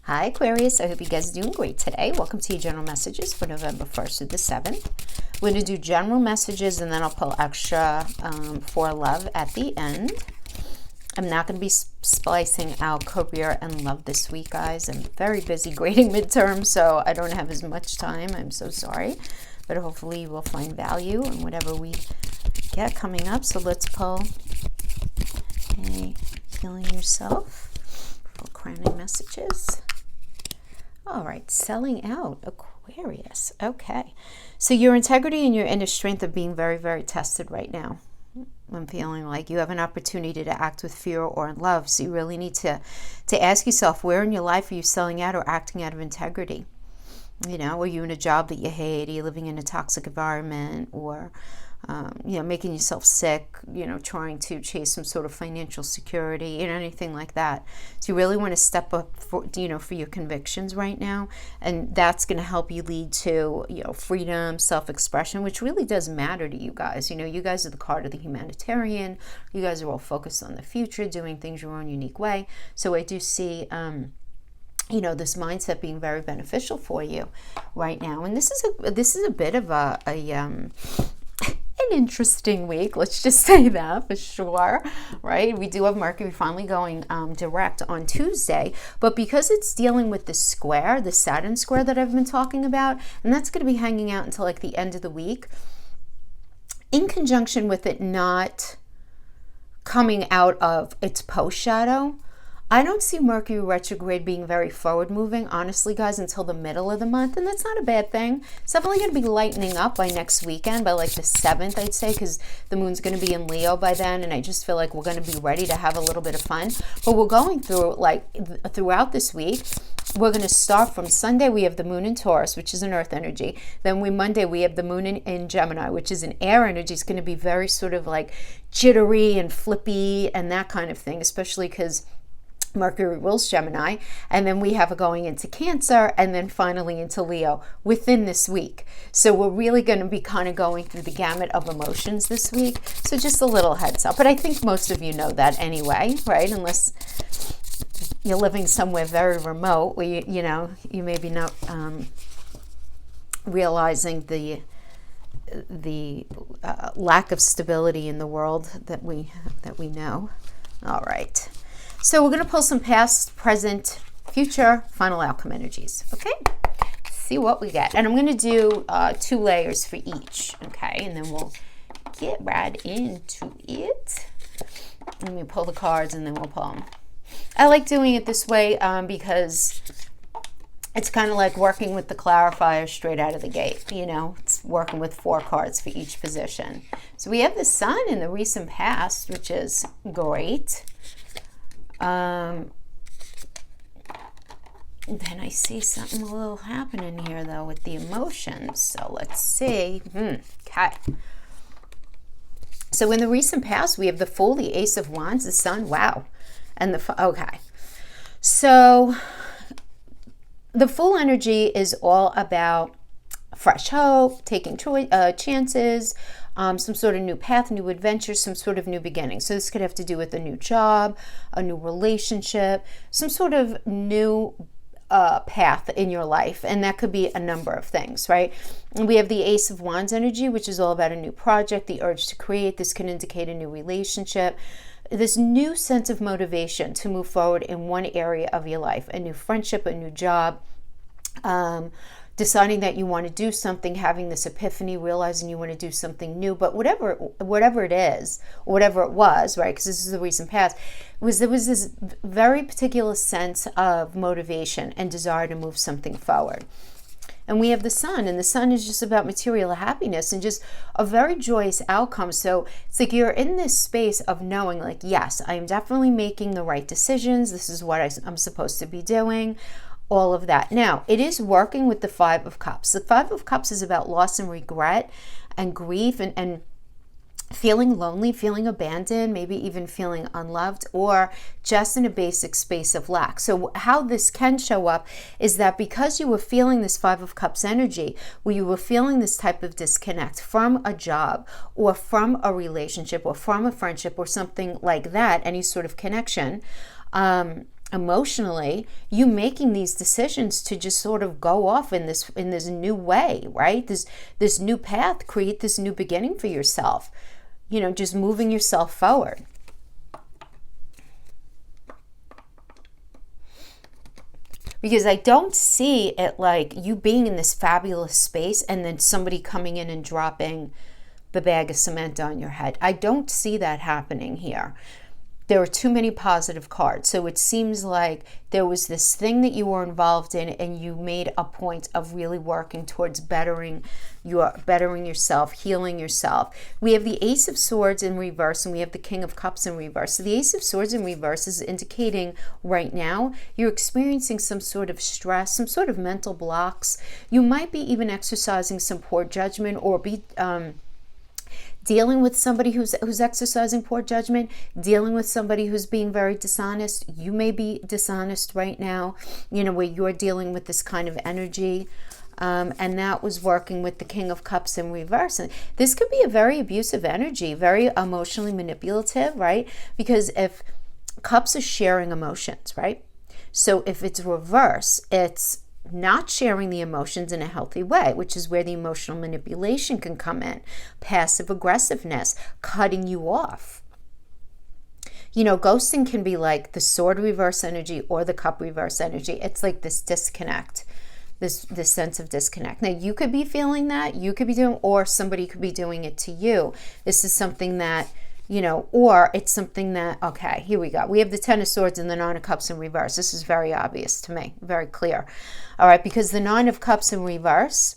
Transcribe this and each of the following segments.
Hi Aquarius, I hope you guys are doing great today. Welcome to your general messages for November 1st through the 7th. We're going to do general messages and then I'll pull extra for love at the end. I'm not going to be splicing out career and love this week, guys. I'm very busy grading midterms, so I don't have as much time. I'm so sorry. But hopefully you will find value in whatever we get coming up. So let's pull a Healing Yourself for crowning messages. All right, selling out, Aquarius. Okay, so your integrity and your inner strength are being very, very tested right now. I'm feeling like you have an opportunity to act with fear or in love. So you really need to ask yourself, where in your life are you selling out or acting out of integrity? You know, are you in a job that you hate? Are you living in a toxic environment? Or, you know, making yourself sick, you know, trying to chase some sort of financial security, you know, anything like that. So you really want to step up for, you know, for your convictions right now. And that's going to help you lead to, you know, freedom, self-expression, which really does matter to you guys. You know, you guys are the card of the humanitarian. You guys are all focused on the future, doing things your own unique way. So I do see, you know, this mindset being very beneficial for you right now. And this is a bit of an interesting week, let's just say that for sure, right? We do have Mercury finally going direct on Tuesday, but because it's dealing with the square, the Saturn square that I've been talking about, and that's going to be hanging out until like the end of the week, in conjunction with it not coming out of its post shadow, I don't see Mercury retrograde being very forward moving, honestly, guys, until the middle of the month. And that's not a bad thing. It's definitely going to be lightening up by next weekend, by like the 7th, I'd say, because the moon's going to be in Leo by then. And I just feel like we're going to be ready to have a little bit of fun. But we're going through, like, throughout this week, we're going to start from Sunday. We have the moon in Taurus, which is an earth energy. Then Monday, we have the moon in Gemini, which is an air energy. It's going to be very sort of like jittery and flippy and that kind of thing, especially because Mercury rules Gemini, and then we have it going into Cancer, and then finally into Leo within this week. So we're really going to be kind of going through the gamut of emotions this week. So just a little heads up. But I think most of you know that anyway, right? Unless you're living somewhere very remote where you know, you maybe not realizing the lack of stability in the world that we know. All right. So we're going to pull some past, present, future, final outcome energies. Okay, see what we get. And I'm going to do 2 layers for each. Okay, and then we'll get right into it. Let me pull the cards and then we'll pull them. I like doing it this way because it's kind of like working with the clarifier straight out of the gate. You know, it's working with 4 cards for each position. So we have the Sun in the recent past, which is great. Then I see something a little happening here though with the emotions. So let's see. Okay. So in the recent past, we have the Fool, the Ace of Wands, the Sun. Wow. And okay. So the Fool energy is all about fresh hope, taking chances, some sort of new path, new adventure, some sort of new beginning. So this could have to do with a new job, a new relationship, some sort of new path in your life. And that could be a number of things, right? And we have the Ace of Wands energy, which is all about a new project, the urge to create. This can indicate a new relationship, this new sense of motivation to move forward in one area of your life, a new friendship, a new job, deciding that you want to do something, having this epiphany, realizing you want to do something new. But whatever it is, or whatever it was, right, because this is the recent past, there was this very particular sense of motivation and desire to move something forward. And we have the Sun, and the Sun is just about material happiness and just a very joyous outcome. So it's like you're in this space of knowing, like, yes, I am definitely making the right decisions. This is what I'm supposed to be doing. All of that. Now, it is working with the 5 of Cups. The 5 of Cups is about loss and regret and grief and feeling lonely, feeling abandoned, maybe even feeling unloved, or just in a basic space of lack. So how this can show up is that because you were feeling this 5 of Cups energy, where you were feeling this type of disconnect from a job or from a relationship or from a friendship or something like that, any sort of connection, emotionally, you making these decisions to just sort of go off in this new way, right? This new path, create this new beginning for yourself, you know, just moving yourself forward. Because I don't see it like you being in this fabulous space and then somebody coming in and dropping the bag of cement on your head. I don't see that happening here. There are too many positive cards. So it seems like there was this thing that you were involved in and you made a point of really working towards bettering yourself, healing yourself. We have the Ace of Swords in reverse and we have the King of Cups in reverse. So the Ace of Swords in reverse is indicating right now you're experiencing some sort of stress, some sort of mental blocks. You might be even exercising some poor judgment or be dealing with somebody who's exercising poor judgment, dealing with somebody who's being very dishonest. You may be dishonest right now, you know, where you're dealing with this kind of energy. And that was working with the King of Cups in reverse. And this could be a very abusive energy, very emotionally manipulative, right? Because if Cups is sharing emotions, right? So if it's reverse, it's not sharing the emotions in a healthy way, which is where the emotional manipulation can come in. Passive aggressiveness, cutting you off. You know, ghosting can be like the sword reverse energy or the cup reverse energy. It's like this disconnect, this sense of disconnect. Now, you could be feeling that, you could be doing, or somebody could be doing it to you. This is something that, you know, or it's something that, okay, here we go. We have the Ten of Swords and the Nine of Cups in reverse. This is very obvious to me, very clear. All right, because the Nine of Cups in reverse,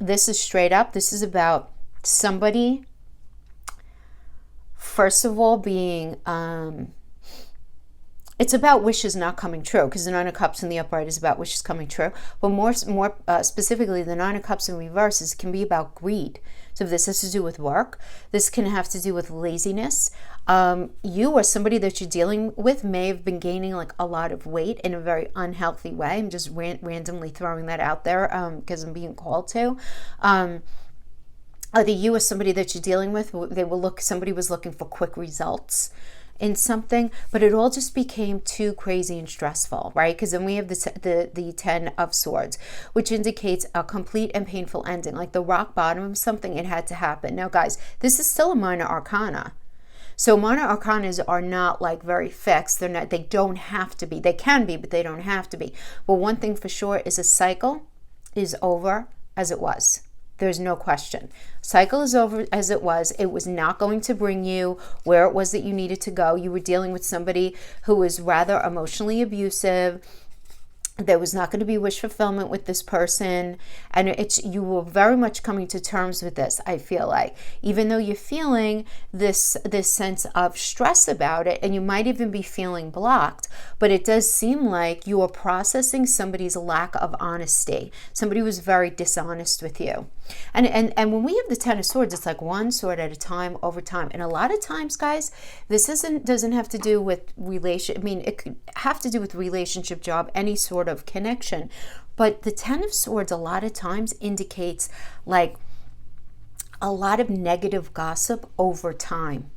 this is straight up. This is about somebody, first of all, being, it's about wishes not coming true, because the Nine of Cups in the upright is about wishes coming true. But more specifically, the Nine of Cups in reverse can be about greed. So if this has to do with work, this can have to do with laziness. You or somebody that you're dealing with may have been gaining like a lot of weight in a very unhealthy way. I'm just randomly throwing that out there because I'm being called to. Either you or somebody that you're dealing with, somebody was looking for quick results in something, but it all just became too crazy and stressful, right? Because then we have the Ten of Swords, which indicates a complete and painful ending, like the rock bottom of something. It had to happen. Now, guys, this is still a minor arcana. So minor arcanas are not like very fixed. They don't have to be. They can be, but they don't have to be. But one thing for sure is a cycle is over as it was. There's no question. Cycle is over as it was. It was not going to bring you where it was that you needed to go. You were dealing with somebody who was rather emotionally abusive. There was not going to be wish fulfillment with this person. And you were very much coming to terms with this, I feel like. Even though you're feeling this sense of stress about it, and you might even be feeling blocked, but it does seem like you are processing somebody's lack of honesty. Somebody was very dishonest with you. And when we have the Ten of Swords, it's like one sword at a time over time. And a lot of times, guys, this doesn't have to do with it could have to do with relationship, job, any sort of connection. But the Ten of Swords a lot of times indicates like a lot of negative gossip over time.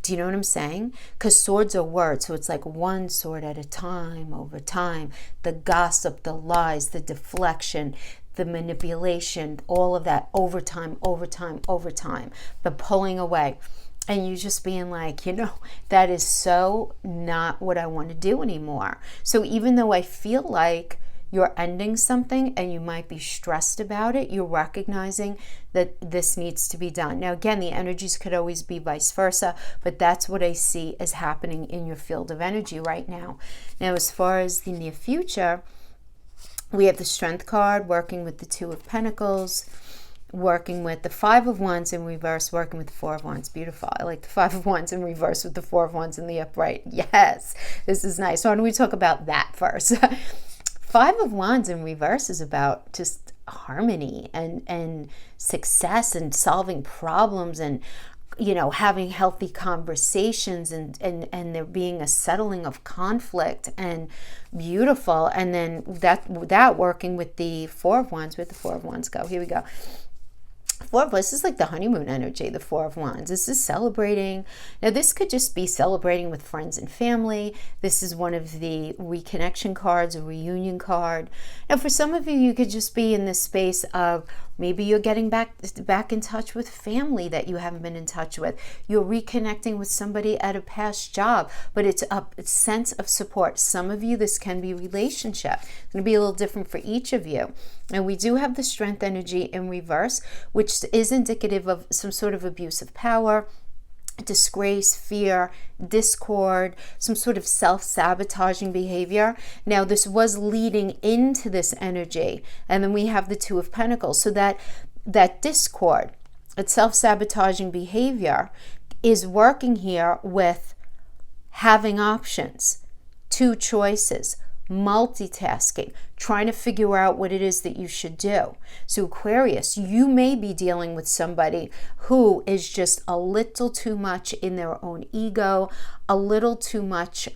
Do you know what I'm saying? Because swords are words. So it's like one sword at a time over time. The gossip, the lies, the deflection, the manipulation, all of that over time, the pulling away. And you just being like, you know, that is so not what I want to do anymore. So even though I feel like you're ending something and you might be stressed about it, you're recognizing that this needs to be done. Now, again, the energies could always be vice versa, but that's what I see as happening in your field of energy right now. Now, as far as the near future, we have the Strength card working with the Two of Pentacles, working with the Five of Wands in reverse, working with the Four of Wands. Beautiful. I like the Five of Wands in reverse with the Four of Wands in the upright. Yes, this is nice. Why don't we talk about that first? Five of Wands in reverse is about just harmony and success and solving problems and, you know, having healthy conversations and there being a settling of conflict and beautiful. And then that working with the Four of Wands. Where'd the Four of Wands go? Here we go. Four of Wands is like the honeymoon energy, the Four of Wands. This is celebrating. Now, this could just be celebrating with friends and family. This is one of the reconnection cards, a reunion card. Now, for some of you, you could just be in this space of maybe you're getting back in touch with family that you haven't been in touch with. You're reconnecting with somebody at a past job, but it's a sense of support. Some of you, this can be relationship. It's going to be a little different for each of you. And we do have the Strength energy in reverse, which is indicative of some sort of abuse of power, disgrace, fear, discord, some sort of self-sabotaging behavior. Now, this was leading into this energy. And then we have the Two of Pentacles. So that discord, that self-sabotaging behavior is working here with having options, two choices, multitasking, trying to figure out what it is that you should do. So Aquarius, you may be dealing with somebody who is just a little too much in their own ego, a little too much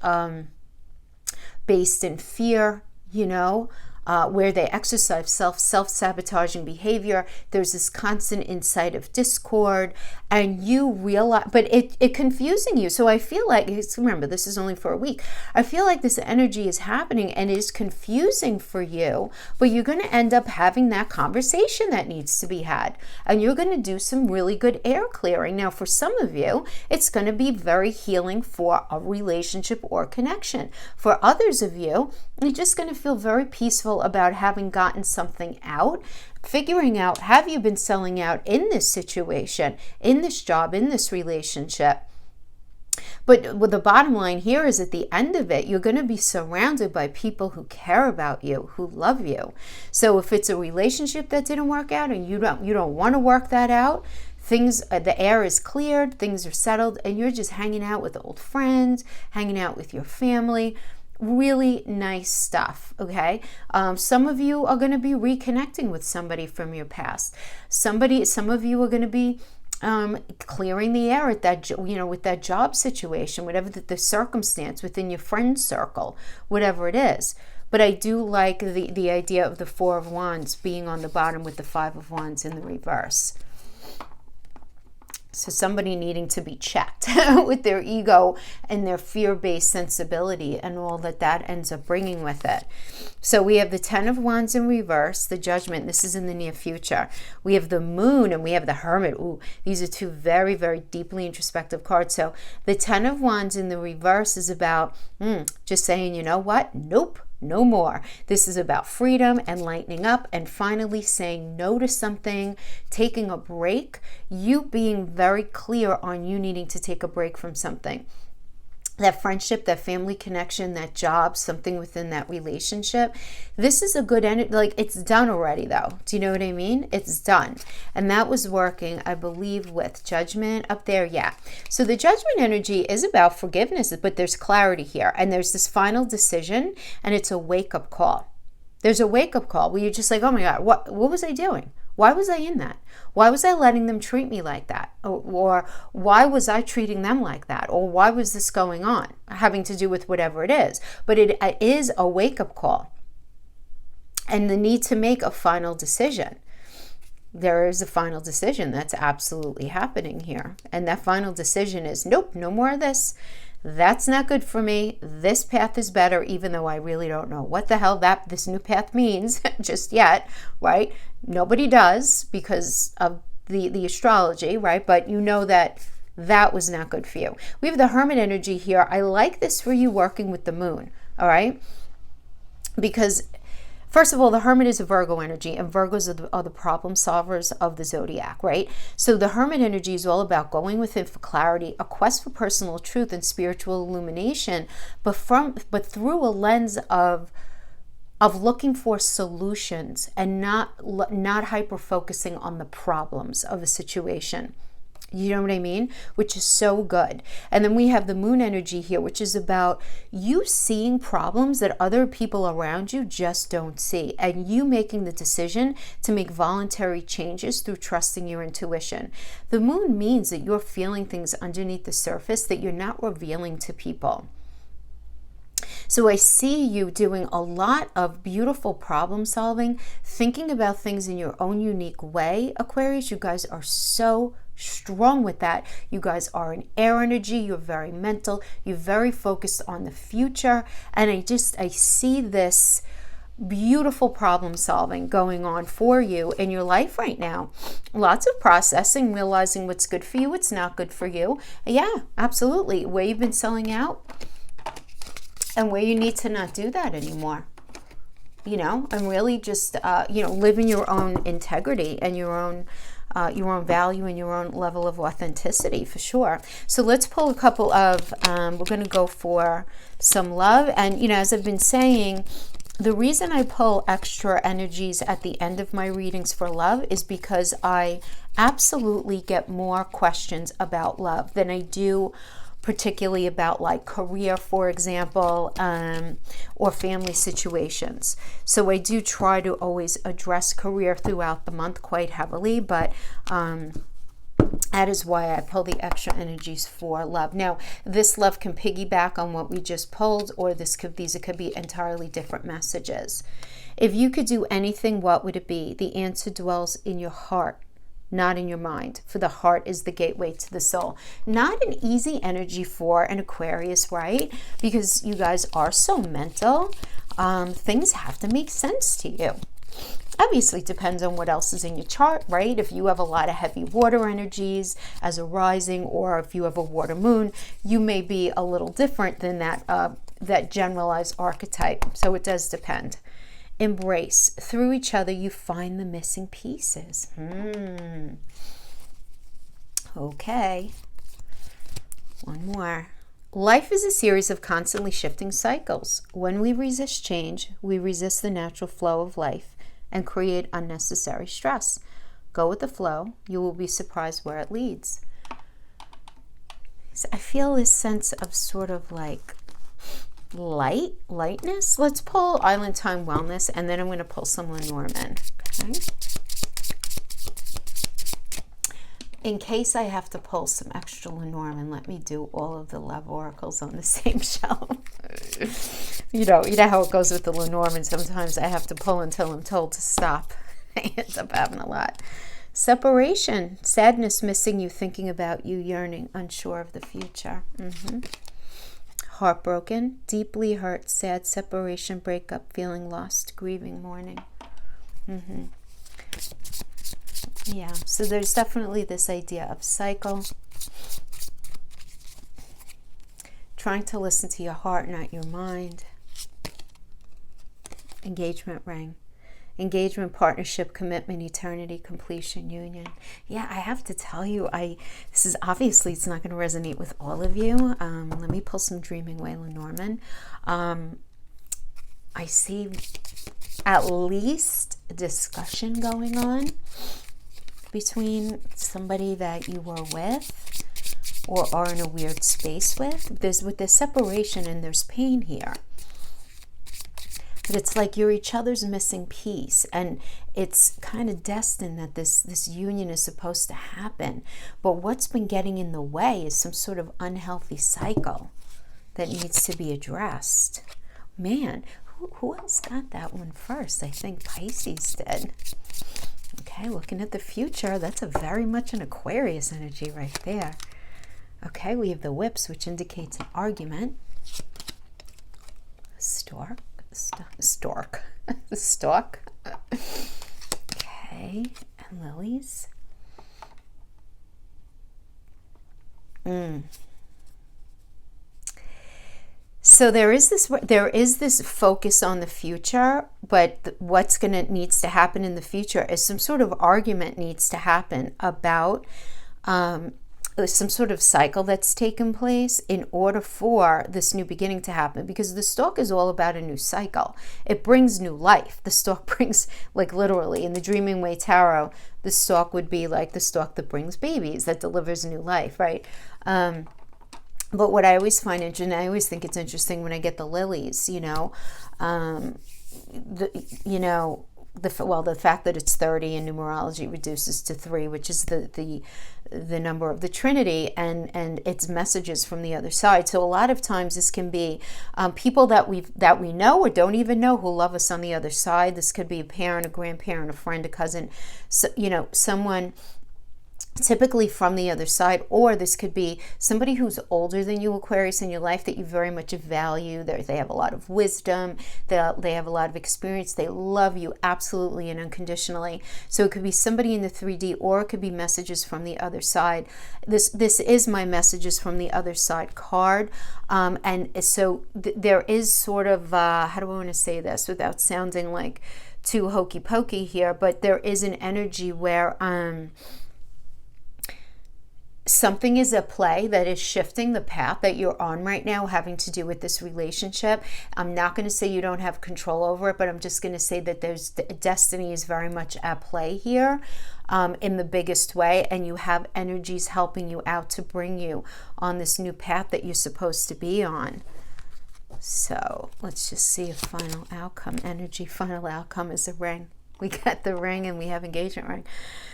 based in fear, where they exercise self-sabotaging behavior. There's this constant insight of discord, and you realize, but it confusing you. So I feel like, remember, this is only for a week. I feel like this energy is happening and is confusing for you, but you're going to end up having that conversation that needs to be had, and you're going to do some really good air clearing. Now, for some of you, it's going to be very healing for a relationship or connection. For others of you, you're just going to feel very peaceful about having gotten something out, figuring out, have you been selling out in this situation, in this job, in this relationship? But the bottom line here is, at the end of it, you're going to be surrounded by people who care about you, who love you. So if it's a relationship that didn't work out and you don't want to work that out, the air is cleared, things are settled, and you're just hanging out with old friends, hanging out with your family. Really nice stuff, okay? Some of you are going to be reconnecting with somebody from your past. Some of you are going to be clearing the air at that, with that job situation, whatever the circumstance within your friend circle, whatever it is. But I do like the idea of the Four of Wands being on the bottom with the Five of Wands in the reverse. So somebody needing to be checked with their ego and their fear-based sensibility and all that ends up bringing with it. So we have the Ten of Wands in reverse, the Judgment. This is in the near future. We have the Moon and we have the Hermit. Ooh, these are two very, very deeply introspective cards. So the Ten of Wands in the reverse is about just saying, you know what? Nope. No more. This is about freedom and lightening up and finally saying no to something, taking a break, you being very clear on you needing to take a break from something. That friendship, that family connection, that job, something within that relationship. This is a good energy. Like, it's done already, though. Do you know what I mean? It's done. And that was working, I believe, with Judgment up there. Yeah. So the Judgment energy is about forgiveness, but there's clarity here. And there's this final decision, and it's a wake-up call. There's a wake-up call where you're just like, oh my God, what was I doing? Why was I in that? Why was I letting them treat me like that? Or why was I treating them like that? Or why was this going on? Having to do with whatever it is. But it is a wake-up call. And the need to make a final decision. There is a final decision that's absolutely happening here. And that final decision is, nope, no more of this. That's not good for me. This path is better, even though I really don't know what the hell this new path means just yet, right? Nobody does because of the astrology, right? But you know that was not good for you. We have the Hermit energy here. I like this for you working with the Moon, all right? Because first of all, the Hermit is a Virgo energy, and Virgos are the problem solvers of the zodiac, right? So the Hermit energy is all about going within for clarity, a quest for personal truth and spiritual illumination, but through a lens of looking for solutions and not hyper-focusing on the problems of a situation. You know what I mean? Which is so good. And then we have the Moon energy here, which is about you seeing problems that other people around you just don't see, and you making the decision to make voluntary changes through trusting your intuition. The Moon means that you're feeling things underneath the surface that you're not revealing to people. So I see you doing a lot of beautiful problem solving, thinking about things in your own unique way, Aquarius. You guys are so strong with that. You guys are an air energy. You're very mental. You're very focused on the future. And I see this beautiful problem solving going on for you in your life right now. Lots of processing, realizing what's good for you, what's not good for you. Yeah, absolutely. Where you've been selling out and where you need to not do that anymore. And really just, live in your own integrity and your own value and your own level of authenticity, for sure. So let's pull a couple of, we're going to go for some love. And, as I've been saying, the reason I pull extra energies at the end of my readings for love is because I absolutely get more questions about love than I do particularly about like career, for example, or family situations. So I do try to always address career throughout the month quite heavily, but that is why I pull the extra energies for love. Now, this love can piggyback on what we just pulled, or these could be entirely different messages. If you could do anything, what would it be? The answer dwells in your heart, not in your mind, for the heart is the gateway to the soul. Not an easy energy for an Aquarius, right? Because you guys are so mental. Things have to make sense to you. Obviously, it depends on what else is in your chart, right? If you have a lot of heavy water energies as a rising, or if you have a water moon, you may be a little different than that generalized archetype. So it does depend. Embrace. Through each other, you find the missing pieces. Okay. One more. Life is a series of constantly shifting cycles. When we resist change, we resist the natural flow of life and create unnecessary stress. Go with the flow. You will be surprised where it leads. So I feel this sense of sort of like lightness. Let's pull Island Time Wellness, and then I'm going to pull some Lenormand. Okay. In case I have to pull some extra Lenormand, let me do all of the love oracles on the same show. You know how it goes with the Lenormand. Sometimes I have to pull until I'm told to stop. I end up having a lot. Separation, sadness, missing you, thinking about you, yearning, unsure of the future. Heartbroken, deeply hurt, sad, separation, breakup, feeling lost, grieving, mourning. Yeah, so there's definitely this idea of cycle. Trying to listen to your heart, not your mind. Engagement ring. Engagement, partnership, commitment, eternity, completion, union. Yeah, I have to tell you, this is obviously, it's not going to resonate with all of you. Let me pull some Dreaming Way Lenormand. I see at least a discussion going on between somebody that you were with or are in a weird space with. There's separation and there's pain here. But it's like you're each other's missing piece, and it's kind of destined that this union is supposed to happen. But what's been getting in the way is some sort of unhealthy cycle that needs to be addressed. Man, who else got that one first? I think Pisces did. Okay, looking at the future, that's a very much an Aquarius energy right there. Okay, we have the whips, which indicates an argument. Stork. Okay, and lilies. So there is this focus on the future, but what's needs to happen in the future is some sort of argument needs to happen about some sort of cycle that's taken place in order for this new beginning to happen, because the stalk is all about a new cycle. It brings new life. The stalk brings, like literally in the Dreaming Way Tarot, the stalk would be like the stalk that brings babies, that delivers new life, right? But what I always find interesting, I always think it's interesting when I get the lilies, the fact that it's 30 in numerology reduces to 3, which is the the number of the Trinity, and it's messages from the other side. So a lot of times this can be people that we know or don't even know who love us on the other side. This could be a parent, a grandparent, a friend, a cousin, so, you know, someone typically from the other side, or this could be somebody who's older than you, Aquarius, in your life that you very much value. They have a lot of wisdom, they have a lot of experience, they love you absolutely and unconditionally. So it could be somebody in the 3D, or it could be messages from the other side. This is my messages from the other side card, and so there is sort of how do I want to say this without sounding like too hokey pokey here, but there is an energy where something is at play that is shifting the path that you're on right now, having to do with this relationship. I'm not going to say you don't have control over it, but I'm just going to say that there's destiny is very much at play here in the biggest way, and you have energies helping you out to bring you on this new path that you're supposed to be on. So let's just see a final outcome. Energy, final outcome is a ring. We got the ring and we have engagement ring.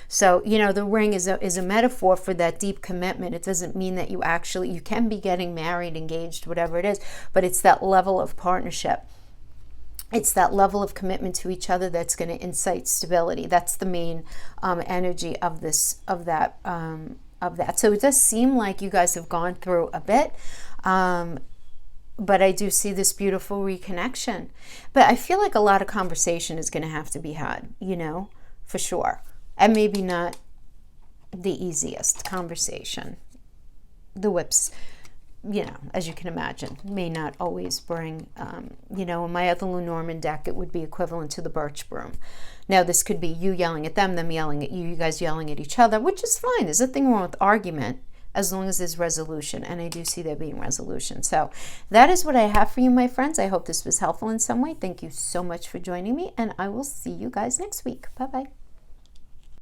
So, you know, the ring is a metaphor for that deep commitment. It doesn't mean that you can be getting married, engaged, whatever it is, but it's that level of partnership. It's that level of commitment to each other that's going to incite stability. That's the main energy of that. So it does seem like you guys have gone through a bit. But I do see this beautiful reconnection. But I feel like a lot of conversation is going to have to be had, you know, for sure. And maybe not the easiest conversation. The whips, you know, as you can imagine, may not always bring, you know, in my other Lenormand deck, it would be equivalent to the birch broom. Now, this could be you yelling at them yelling at you, you guys yelling at each other, which is fine. There's nothing wrong with argument, as long as there's resolution, and I do see there being resolution. So that is what I have for you, my friends. I hope this was helpful in some way. Thank you so much for joining me, and I will see you guys next week. Bye-bye.